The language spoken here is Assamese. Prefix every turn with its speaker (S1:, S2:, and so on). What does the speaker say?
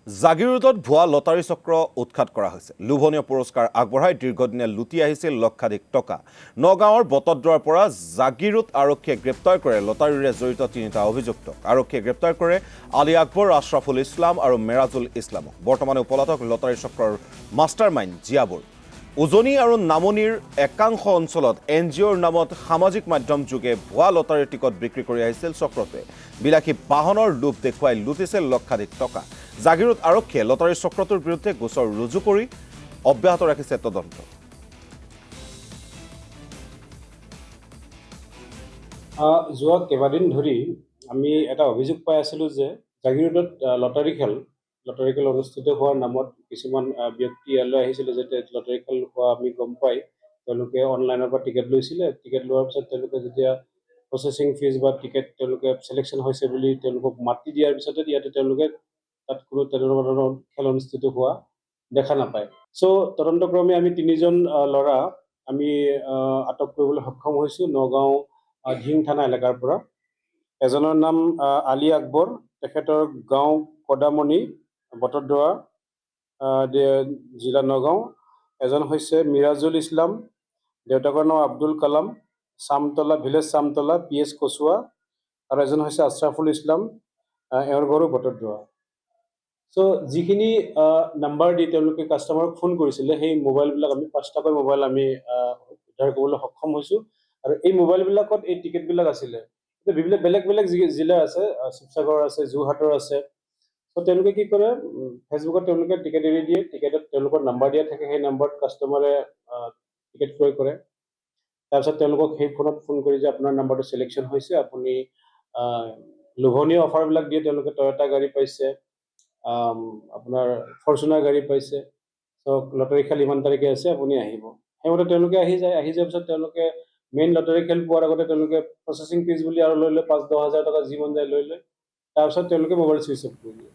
S1: জাগিৰোডত ভুৱা লটাৰী চক্ৰ উৎখাত কৰা হৈছে। লোভনীয় পুৰস্কাৰ আগবঢ়াই দীৰ্ঘদিনীয়া লুটি আহিছিল লক্ষাধিক টকা। নগাঁৱৰ বটদ্ৰৱাৰ পৰা জাগিৰোড আৰক্ষীয়ে গ্ৰেপ্তাৰ কৰে লটাৰীৰে জড়িত তিনিটা অভিযুক্তক। আৰক্ষীয়ে গ্ৰেপ্তাৰ কৰে আলী আকবৰ, আশ্ৰাফুল ইছলাম আৰু মেৰাজুল ইছলামক। বৰ্তমানে পলাতক লটাৰী চক্ৰৰ মাষ্টাৰ মাইণ্ড জিয়াবুৰ। উজনি আৰু নামনিৰ একাংশ অঞ্চলত NGOৰ নামত সামাজিক মাধ্যম যোগে ভুৱা লটাৰীৰ টিকট বিক্ৰী কৰি আহিছিল চক্ৰটোৱে। বিলাসী বাহনৰ লোভ দেখুৱাই লুটিছিল লক্ষাধিক টকা। জাগিৰোড আৰক্ষীয়ে লটাৰী চক্ৰটোৰ বিৰুদ্ধে গোচৰ ৰুজু কৰি অব্যাহত ৰাখিছে তদন্ত।
S2: যোৱা কেইবাদিন ধৰি আমি এটা অভিযোগ পাই আছিলোঁ যে জাগিৰোডত লটাৰী খেল অনুষ্ঠিত হোৱাৰ নামত কিছুমান ব্যক্তি ইয়ালৈ আহিছিলে। যেতিয়া লটাৰী খেল হোৱা আমি গম পাই তেওঁলোকে অনলাইনৰ পৰা টিকেট লৈছিলে। টিকেট লোৱাৰ পিছত তেওঁলোকে যেতিয়া প্ৰচেছিং ফিজ বা টিকেট তেওঁলোকে চিলেকশ্যন হৈছে বুলি তেওঁলোকক মাতি দিয়াৰ পিছতে ইয়াতে তেওঁলোকে তাত কোনো তেনেধৰণৰ খেল অনুষ্ঠিত হোৱা দেখা নাপায়। চ' তদন্তক্ৰমে আমি তিনিজন ল'ৰা আমি আটক কৰিবলৈ সক্ষম হৈছোঁ নগাঁও ধিং থানা এলেকাৰ পৰা। এজনৰ নাম আলী আকবৰ, তেখেতৰ গাঁও কদামণি, বটদ্ৰৱা, জিলা নগাঁও। এজন হৈছে মিৰাজুল ইছলাম, দেউতাকৰ নাম আব্দুল কালাম, চামতলা ভিলেজ চামতলা, PS কচুৱা। আৰু এজন হৈছে আশ্ৰাফুল ইছলাম, এওঁৰ ঘৰো বটদ্ৰৱা। চ' যিখিনি নাম্বাৰ দি তেওঁলোকে কাষ্টমাৰক ফোন কৰিছিলে, সেই মোবাইলবিলাক আমি 5টাকৈ মোবাইল আমি উদ্ধাৰ কৰিবলৈ সক্ষম হৈছোঁ। আৰু এই মোবাইলবিলাকত এই টিকেটবিলাক আছিলে। বিভিন্ন বেলেগ বেলেগ জিলা আছে, শিৱসাগৰ আছে, যোৰহাটৰ আছে। চ' তেওঁলোকে কি কৰে, ফেচবুকত তেওঁলোকে টিকেট এৰি দিয়ে। টিকেটত তেওঁলোকৰ নাম্বাৰ দিয়া থাকে, সেই নাম্বাৰত কাষ্টমাৰে টিকেট ক্ৰয় কৰে। তাৰপিছত তেওঁলোকক সেই ফোনত ফোন কৰি যে আপোনাৰ নাম্বাৰটো চিলেকশ্যন হৈছে, আপুনি লোভনীয় অফাৰবিলাক দিয়ে। তেওঁলোকে টয়টা গাড়ী পাইছে, আপোনাৰ ফৰ্চুনাৰ গাড়ী পাইছে। চ' লটাৰী খেল ইমান তাৰিখে আছে, আপুনি আহিব। সেইমতে তেওঁলোকে আহি যায়। আহি যোৱাৰ পিছত তেওঁলোকে মেইন লটাৰী খেল পোৱাৰ আগতে তেওঁলোকে প্ৰচেছিং ফিজ বুলি আৰু লৈ লয় 5-10 হাজাৰ টকা যি মন যায় লৈ লয়। তাৰপিছত তেওঁলোকে মোবাইল চুইচ অফ কৰি দিয়ে।